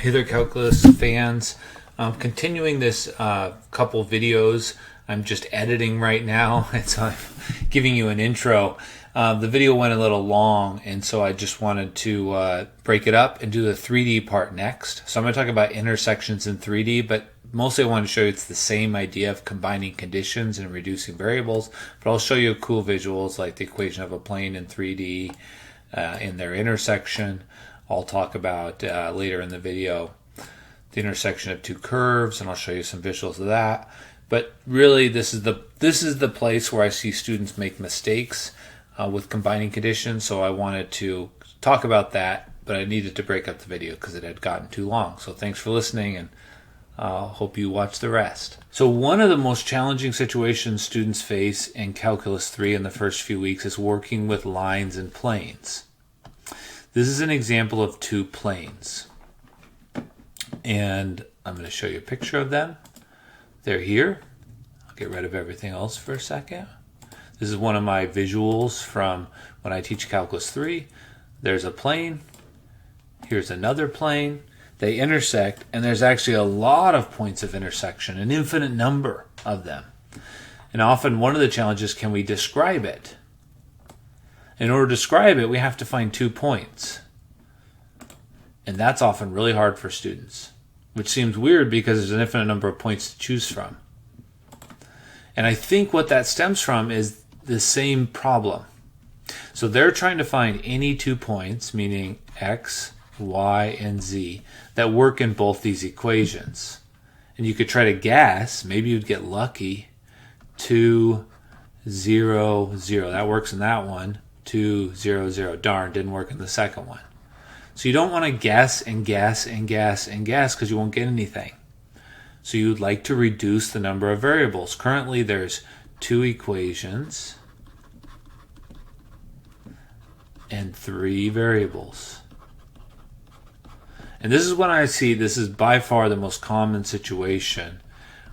Hey there, calculus fans. Continuing this couple videos. I'm just editing right now, and so I'm giving you an intro. The video went a little long, and so I just wanted to break it up and do the 3D part next. So I'm going to talk about intersections in 3D, but mostly I want to show you it's the same idea of combining conditions and reducing variables, but I'll show you cool visuals like the equation of a plane in 3D in their intersection. I'll talk about later in the video the intersection of two curves, and I'll show you some visuals of that. But really, this is the place where I see students make mistakes with combining conditions. So I wanted to talk about that, but I needed to break up the video because it had gotten too long. So thanks for listening, and hope you watch the rest. So one of the most challenging situations students face in Calculus 3 in the first few weeks is working with lines and planes. This is an example of two planes, and I'm going to show you a picture of them. They're here. I'll get rid of everything else for a second. This is one of my visuals from when I teach Calculus 3. There's a plane. Here's another plane. They intersect, and there's actually a lot of points of intersection, an infinite number of them. And often one of the challenges, can we describe it? In order to describe it, we have to find 2 points. And that's often really hard for students, which seems weird because there's an infinite number of points to choose from. And I think what that stems from is the same problem. So they're trying to find any 2 points, meaning x, y, and z, that work in both these equations. And you could try to guess, maybe you'd get lucky, 2, 0, 0. That works in that one. 2, 0, 0. Darn, didn't work in the second one. So you don't want to guess and guess and guess and guess because you won't get anything. So you'd like to reduce the number of variables. Currently there's 2 equations and 3 variables. And this is when I see, this is by far the most common situation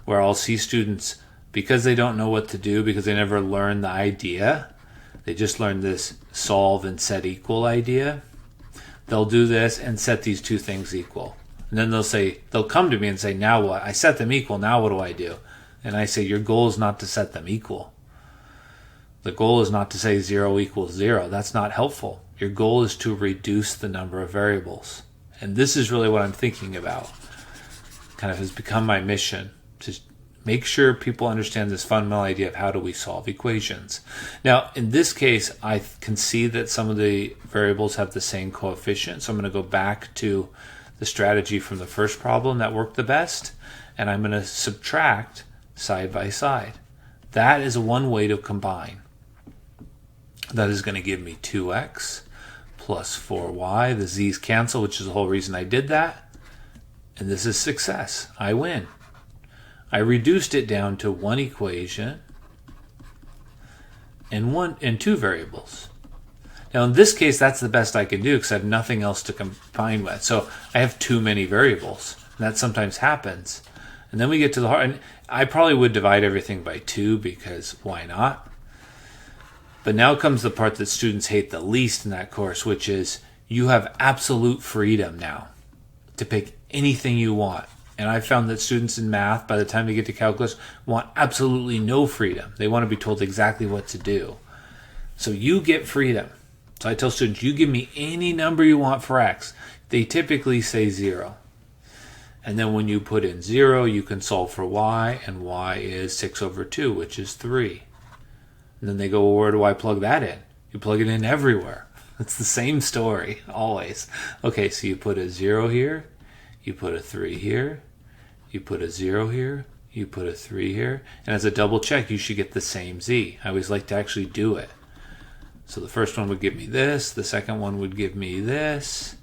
where I'll see students, because they don't know what to do, because they never learned the idea, they just learned this solve and set equal idea. They'll do this and set these 2 things equal. And then they'll come to me and say, now what? I set them equal, now what do I do? And I say, your goal is not to set them equal. The goal is not to say 0 equals 0. That's not helpful. Your goal is to reduce the number of variables. And this is really what I'm thinking about. Kind of has become my mission, to make sure people understand this fundamental idea of how do we solve equations. Now, in this case, I can see that some of the variables have the same coefficient. So I'm going to go back to the strategy from the first problem that worked the best, and I'm going to subtract side by side. That is one way to combine. That is going to give me 2x plus 4y. The z's cancel, which is the whole reason I did that. And this is success. I win. I reduced it down to one equation and 2 variables. Now in this case, that's the best I can do because I have nothing else to combine with. So I have too many variables. And that sometimes happens. And then we get to the hard, and I probably would divide everything by 2 because why not? But now comes the part that students hate the least in that course, which is you have absolute freedom now to pick anything you want. And I found that students in math, by the time they get to calculus, want absolutely no freedom. They want to be told exactly what to do. So you get freedom. So I tell students, you give me any number you want for x. They typically say 0. And then when you put in 0, you can solve for y, and y is 6 over 2, which is 3. And then they go, well, where do I plug that in? You plug it in everywhere. It's the same story, always. Okay, so you put a 0 here, you put a 3 here, you put a 0 here, you put a 3 here, and as a double check, you should get the same z. I always like to actually do it. So the first one would give me this, the second one would give me this.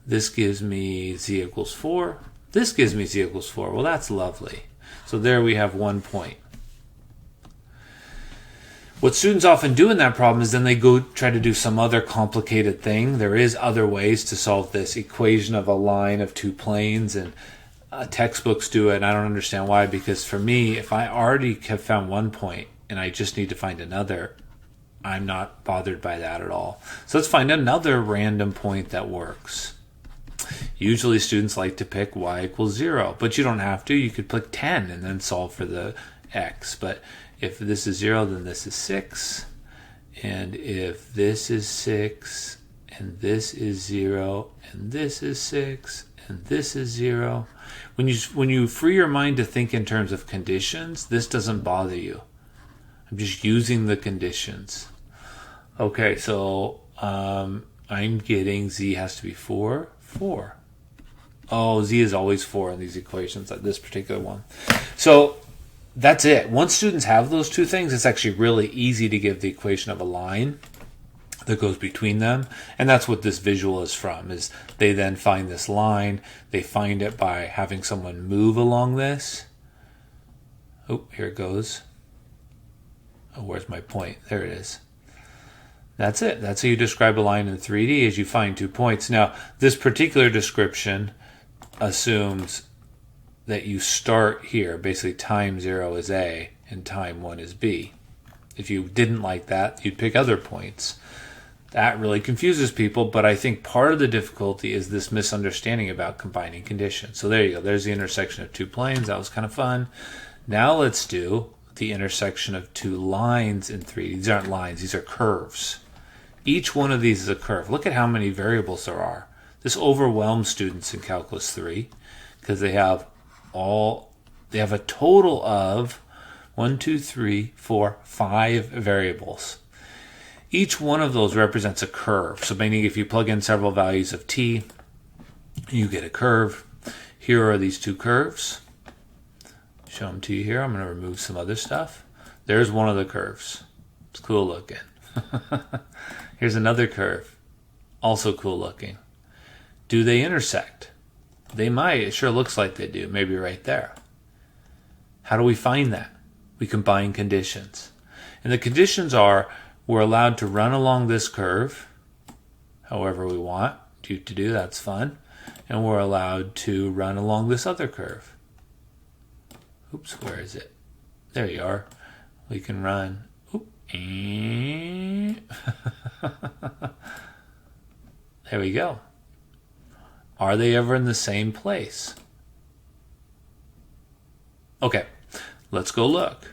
This gives me z equals 4. This gives me z equals 4. Well, that's lovely. So there we have 1 point. What students often do in that problem is then they go try to do some other complicated thing. There is other ways to solve this equation of a line of 2 planes, and textbooks do it, and I don't understand why, because for me, if I already have found 1 point and I just need to find another, I'm not bothered by that at all. So let's find another random point that works. Usually students like to pick y equals 0, but you don't have to. You could pick 10 and then solve for the x. But if this is 0, then this is 6. And if this is 6, and this is 0, and this is 6, and this is 0, when you free your mind to think in terms of conditions, this doesn't bother you. I'm just using the conditions. Okay, so I'm getting z has to be 4, 4. Oh, z is always 4 in these equations, like this particular one. So that's it. Once students have those two things, it's actually really easy to give the equation of a line that goes between them. And that's what this visual is from, is they then find this line. They find it by having someone move along this. Oh, here it goes. Oh, where's my point? There it is. That's it. That's how you describe a line in 3D, is you find 2 points. Now, this particular description assumes that you start here. Basically, time 0 is A and time 1 is B. If you didn't like that, you'd pick other points. That really confuses people, but I think part of the difficulty is this misunderstanding about combining conditions. So there you go. There's the intersection of 2 planes. That was kind of fun. Now let's do the intersection of 2 lines in 3D. These aren't lines. These are curves. Each one of these is a curve. Look at how many variables there are. This overwhelms students in Calculus 3 because they have a total of 1, 2, 3, 4, 5 variables. Each one of those represents a curve. So meaning if you plug in several values of t, you get a curve. Here are these 2 curves. Show them to you here. I'm going to remove some other stuff. There's one of the curves. It's cool looking. Here's another curve. Also cool looking. Do they intersect? They might. It sure looks like they do. Maybe right there. How do we find that? We combine conditions. And the conditions are, we're allowed to run along this curve however we want to do. That's fun. And we're allowed to run along this other curve. Oops, where is it? There you are. We can run. There we go. Are they ever in the same place? Okay, let's go look.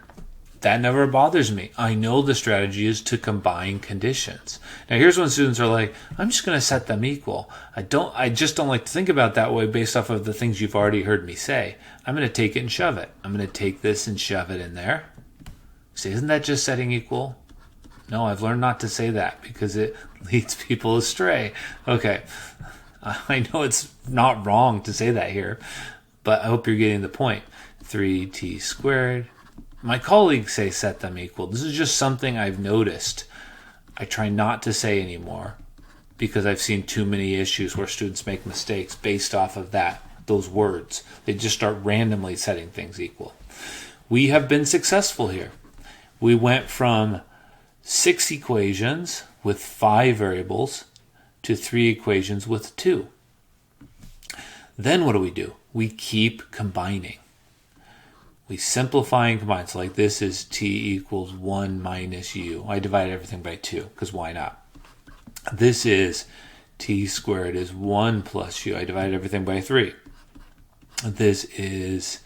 That never bothers me. I know the strategy is to combine conditions. Now here's when students are like, I'm just going to set them equal. I just don't like to think about it that way based off of the things you've already heard me say. I'm going to take it and shove it. I'm going to take this and shove it in there. See, isn't that just setting equal? No, I've learned not to say that because it leads people astray. Okay, I know it's not wrong to say that here, but I hope you're getting the point. 3t squared. My colleagues say set them equal. This is just something I've noticed. I try not to say anymore because I've seen too many issues where students make mistakes based off of those words. They just start randomly setting things equal. We have been successful here. We went from 6 equations with 5 variables to 3 equations with 2. Then what do? We keep combining. We simplify and combine. So like this is t equals 1 minus u. I divided everything by 2 because why not? This is t squared is 1 plus u. I divided everything by 3. This is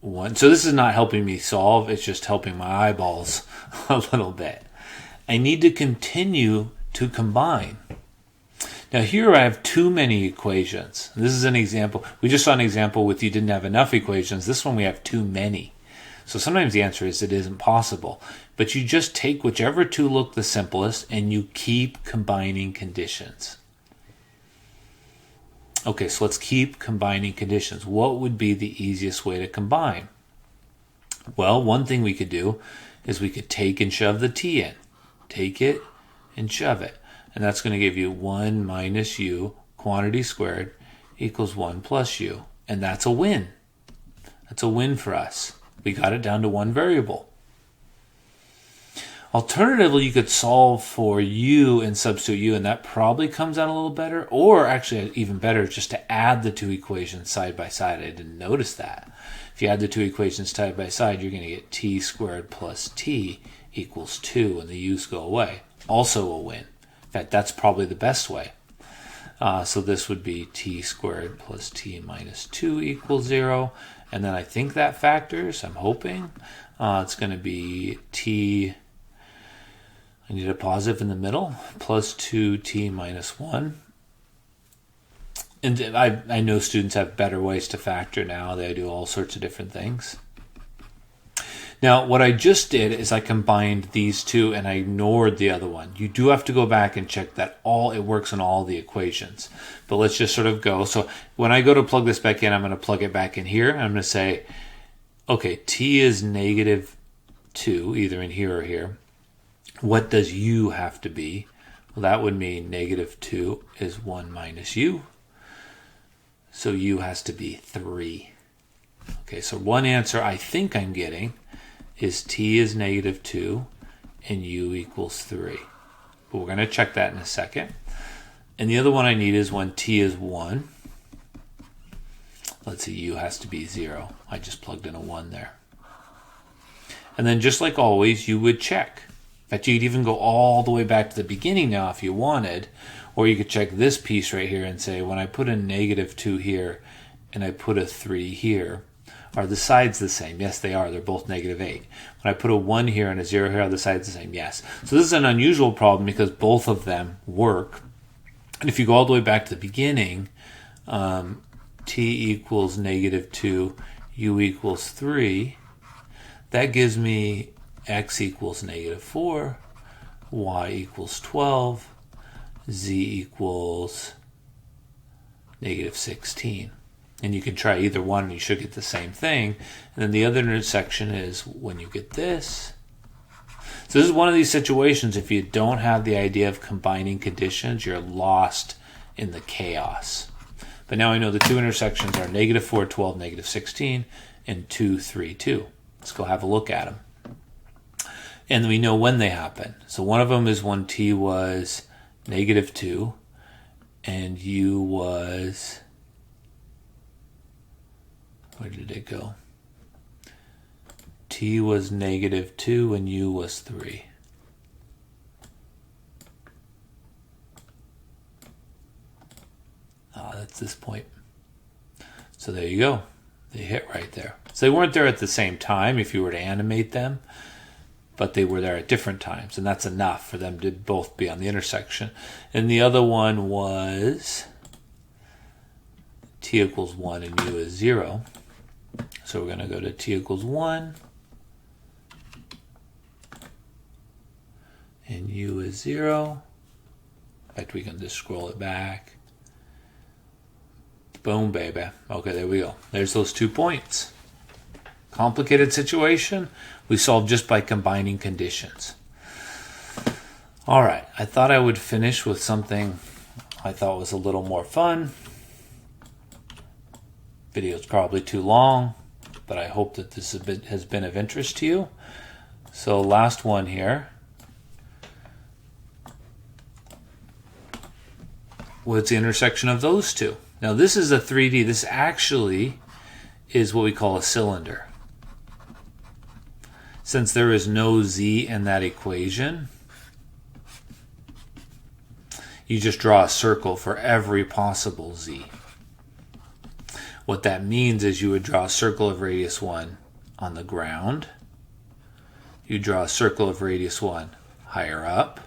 1. So this is not helping me solve. It's just helping my eyeballs a little bit. I need to continue to combine. Now here I have too many equations. This is an example. We just saw an example with you didn't have enough equations. This one we have too many. So sometimes the answer is it isn't possible. But you just take whichever 2 look the simplest and you keep combining conditions. Okay, so let's keep combining conditions. What would be the easiest way to combine? Well, one thing we could do is we could take and shove the t in. Take it and shove it. And that's going to give you 1 minus u, quantity squared, equals 1 plus u. And that's a win. That's a win for us. We got it down to 1 variable. Alternatively, you could solve for u and substitute u, and that probably comes out a little better. Or actually, even better, just to add the 2 equations side by side. I didn't notice that. If you add the 2 equations side by side, you're going to get t squared plus t equals 2, and the u's go away. Also a win. In fact, that's probably the best way. So this would be t squared plus t minus 2 equals 0. And then I think that factors, I'm hoping. It's going to be t, I need a positive in the middle, plus 2t minus 1. And I know students have better ways to factor now. They do all sorts of different things. Now, what I just did is I combined these two and I ignored the other one. You do have to go back and check that it works in all the equations. But let's just sort of go. So when I go to plug this back in, I'm going to plug it back in here. I'm going to say, okay, t is negative 2, either in here or here. What does u have to be? Well, that would mean negative 2 is 1 minus u. So u has to be 3. Okay, so one answer I think I'm getting is t is negative 2 and u equals 3. But we're going to check that in a second. And the other one I need is when t is 1. Let's see, u has to be 0. I just plugged in a 1 there. And then just like always, you would check. In fact, you could even go all the way back to the beginning now if you wanted. Or you could check this piece right here and say, when I put a negative 2 here and I put a 3 here, are the sides the same? Yes, they are. They're both negative 8. When I put a 1 here and a 0 here, are the sides the same? Yes. So this is an unusual problem because both of them work. And if you go all the way back to the beginning, t equals negative 2, u equals 3, that gives me x equals negative 4, y equals 12, z equals negative 16. And you can try either one and you should get the same thing. And then the other intersection is when you get this. So this is one of these situations, if you don't have the idea of combining conditions, you're lost in the chaos. But now I know the two intersections are negative 4, 12, negative 16, and 2, 3, 2. Let's go have a look at them. And we know when they happen. So one of them is when t was negative 2 and u was, where did it go? T was negative 2 and u was 3. That's this point. So there you go. They hit right there. So they weren't there at the same time if you were to animate them, but they were there at different times, and that's enough for them to both be on the intersection. And the other one was t equals 1 and u is 0. So we're going to go to t equals 1 and u is 0. In fact, we can just scroll it back. Boom, baby. Okay, there we go. There's those 2 points. Complicated situation we solved just by combining conditions. All right, I thought I would finish with something I thought was a little more fun. Video's probably too long, but I hope that this has been of interest to you. So last one here. What's the intersection of those two? Now this is a 3D. This actually is what we call a cylinder. Since there is no z in that equation, you just draw a circle for every possible z. What that means is you would draw a circle of radius 1 on the ground. You draw a circle of radius 1 higher up.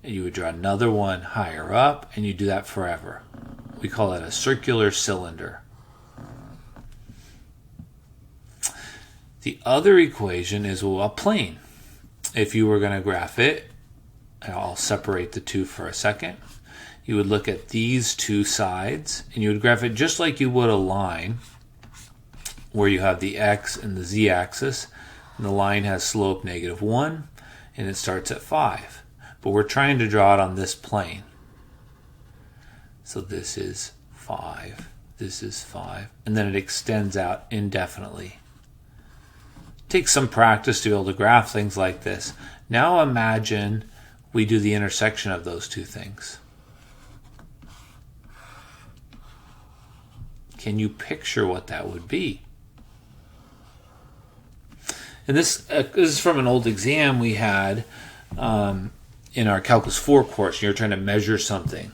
And you would draw another one higher up, and you do that forever. We call it a circular cylinder. The other equation is a plane. If you were going to graph it, I'll separate the two for a second. You would look at these two sides, and you would graph it just like you would a line, where you have the x and the z-axis, and the line has slope negative 1, and it starts at 5. But we're trying to draw it on this plane. So this is 5, this is 5, and then it extends out indefinitely. It takes some practice to be able to graph things like this. Now imagine we do the intersection of those two things. Can you picture what that would be? And this is from an old exam we had in our Calculus 4 course. You're trying to measure something.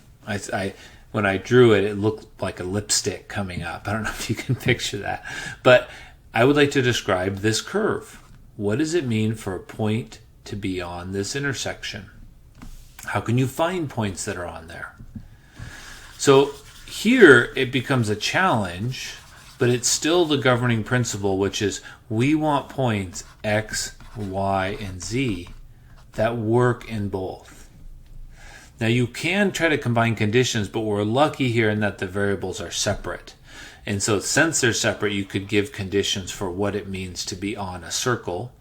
when I drew it, it looked like a lipstick coming up. I don't know if you can picture that. But I would like to describe this curve. What does it mean for a point to be on this intersection? How can you find points that are on there? So here it becomes a challenge, but it's still the governing principle, which is we want points x, y, and z that work in both. Now you can try to combine conditions, but we're lucky here in that the variables are separate. And so since they're separate, you could give conditions for what it means to be on a circle.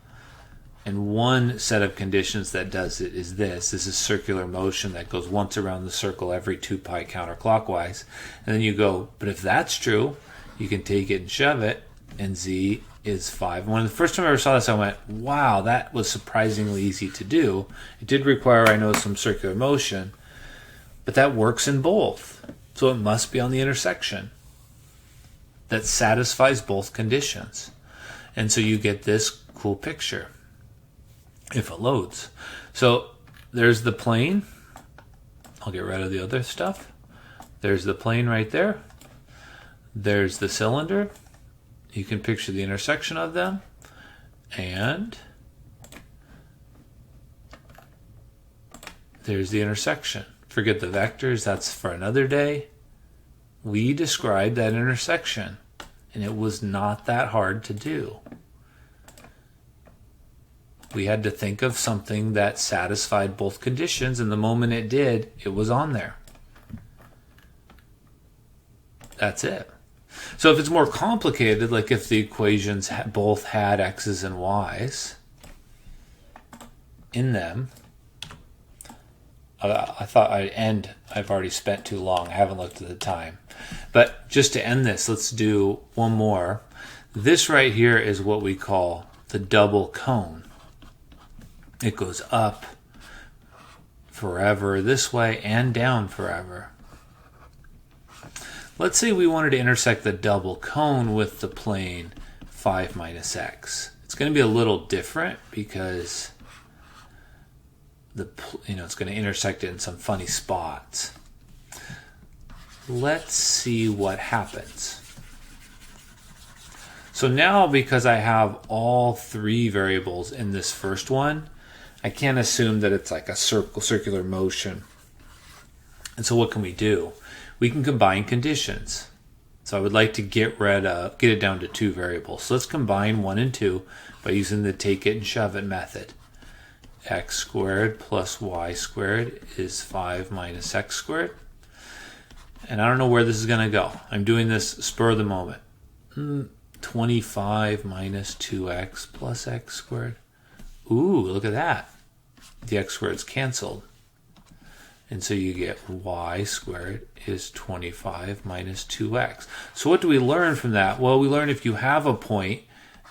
And one set of conditions that does it is this. This is circular motion that goes once around the circle every 2 pi counterclockwise. And then you go, but if that's true, you can take it and shove it, and z is 5. When the first time I ever saw this, I went, wow, that was surprisingly easy to do. It did require, I know, some circular motion, but that works in both. So it must be on the intersection that satisfies both conditions. And so you get this cool picture if it loads. So there's the plane. I'll get rid of the other stuff. There's the plane right there. There's the cylinder. You can picture the intersection of them. And there's the intersection. Forget the vectors, that's for another day. We described that intersection, and it was not that hard to do. We had to think of something that satisfied both conditions, and the moment it did, it was on there. That's it. So if it's more complicated, like if the equations both had x's and y's in them, I thought I'd end. I've already spent too long. I haven't looked at the time. But just to end this, let's do one more. This right here is what we call the double cone. It goes up forever this way and down forever. Let's say we wanted to intersect the double cone with the plane 5 minus x. It's going to be a little different because it's going to intersect it in some funny spots. Let's see what happens. So now, because I have all 3 variables in this first one, I can't assume that it's like a circular motion. And so what can we do? We can combine conditions. So I would like to get it down to 2 variables. So let's combine 1 and 2 by using the take it and shove it method. X squared plus y squared is 5 minus x squared. And I don't know where this is going to go. I'm doing this spur of the moment. 25 minus 2x plus x squared. Ooh, look at that. The x squared's canceled. And so you get y squared is 25 minus 2x. So what do we learn from that? Well, we learn if you have a point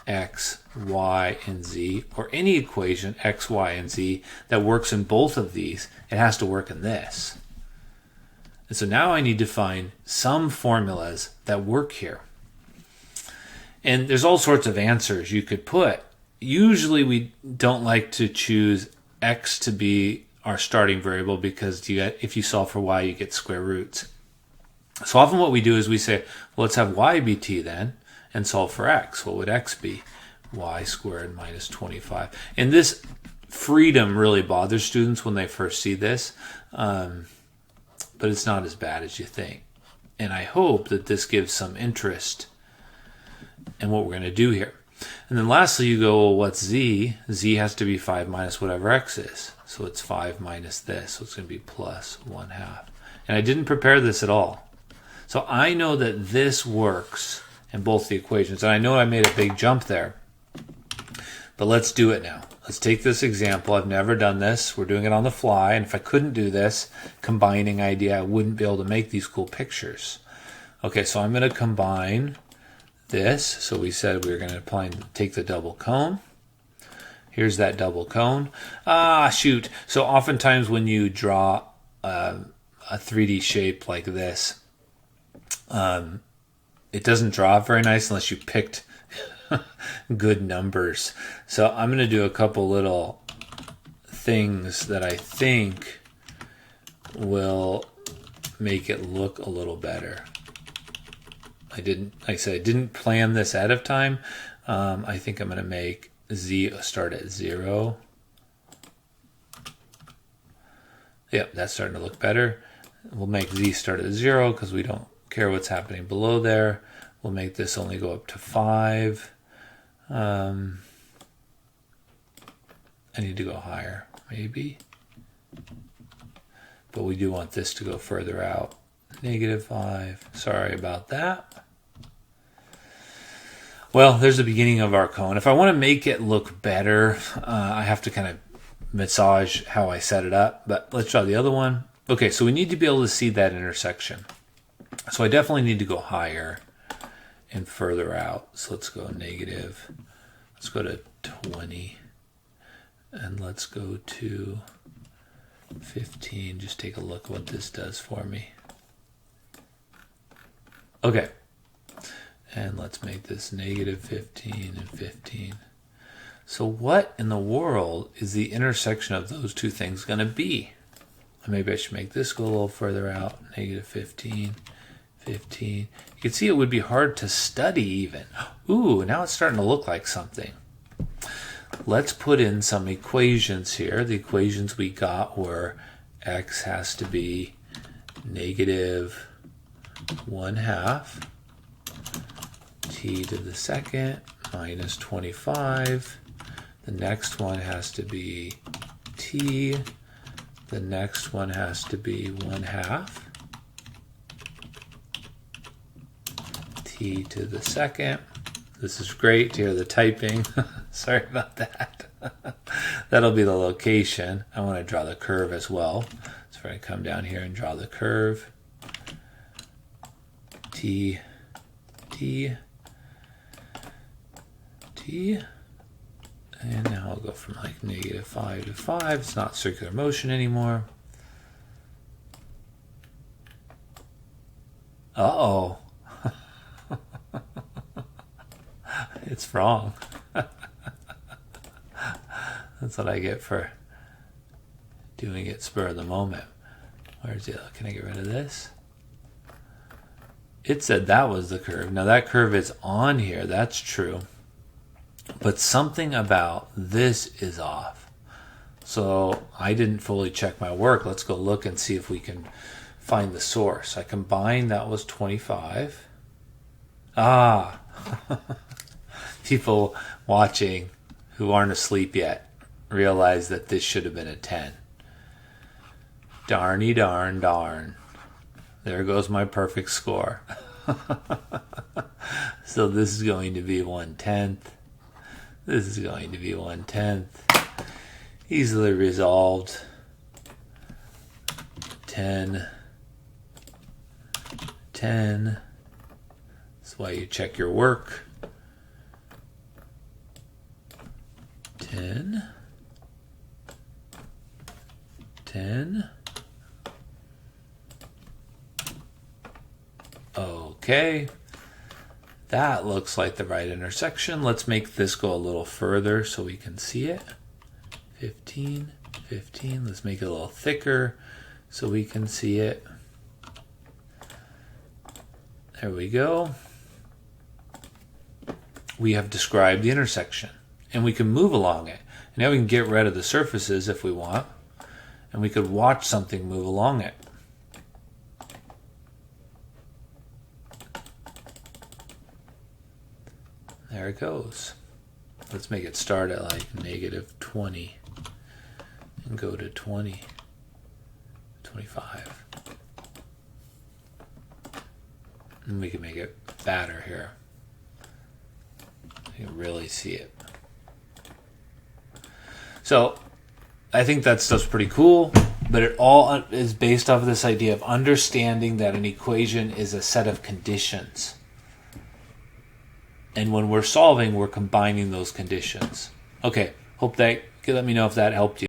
x, y, and z, or any equation x, y, and z that works in both of these, it has to work in this. And so now I need to find some formulas that work here. And there's all sorts of answers you could put. Usually we don't like to choose x to be our starting variable because if you solve for y, you get square roots. So often what we do is we say, well, let's have y be t then and solve for x. What would x be? Y squared minus 25. And this freedom really bothers students when they first see this, but it's not as bad as you think. And I hope that this gives some interest in what we're going to do here. And then lastly, you go, well, what's z? Z has to be 5 minus whatever x is. So it's 5 minus this. So it's going to be plus 1/2. And I didn't prepare this at all. So I know that this works in both the equations. And I know I made a big jump there. But let's do it now. Let's take this example. I've never done this. We're doing it on the fly. And if I couldn't do this combining idea, I wouldn't be able to make these cool pictures. Okay, so I'm going to combine this. So we said we were going to take the double cone. Here's that double cone. Shoot. So oftentimes when you draw a 3D shape like this, it doesn't draw very nice unless you picked good numbers. So I'm going to do a couple little things that I think will make it look a little better. I didn't plan this ahead of time. I think I'm going to make z start at 0. Yep, that's starting to look better. We'll make z start at 0 because we don't care what's happening below there. We'll make this only go up to 5. I need to go higher, maybe. But we do want this to go further out. -5. Sorry about that. Well, there's the beginning of our cone. If I want to make it look better, I have to kind of massage how I set it up. But let's draw the other one. Okay, so we need to be able to see that intersection. So I definitely need to go higher and further out. So let's go negative. Let's go to 20. And let's go to 15. Just take a look at what this does for me. Okay. And let's make this -15 and 15. So what in the world is the intersection of those two things going to be? Maybe I should make this go a little further out. -15, 15. You can see it would be hard to study even. Ooh, now it's starting to look like something. Let's put in some equations here. The equations we got were x has to be -1/2 t to the second minus 25. The next one has to be t. The next one has to be 1/2 t to the second. This is great to hear the typing. Sorry about that. That'll be the location. I want to draw the curve as well. So we're going to come down here and draw the curve. T, T, T. And now I'll go from like -5 to 5. It's not circular motion anymore. Uh-oh. It's wrong. That's what I get for doing it spur of the moment. Where's the other? Can I get rid of this? It said that was the curve. Now that curve is on here. That's true. But something about this is off. So I didn't fully check my work. Let's go look and see if we can find the source. I combined, that was 25. Ah. People watching who aren't asleep yet realize that this should have been a 10. Darny darn darn. There goes my perfect score. So this is going to be 1/10. This is going to be 1/10. Easily resolved. 10. 10. That's why you check your work. 10. 10. Okay. That looks like the right intersection. Let's make this go a little further so we can see it. 15, 15. Let's make it a little thicker so we can see it. There we go. We have described the intersection, and we can move along it. And now we can get rid of the surfaces if we want, and we could watch something move along it. There it goes. Let's make it start at like -20 and go to 20, 25. And we can make it fatter here. You can really see it. So I think that stuff's pretty cool, but it all is based off of this idea of understanding that an equation is a set of conditions. And when we're solving, we're combining those conditions. Okay, hope that, let me know if that helped you.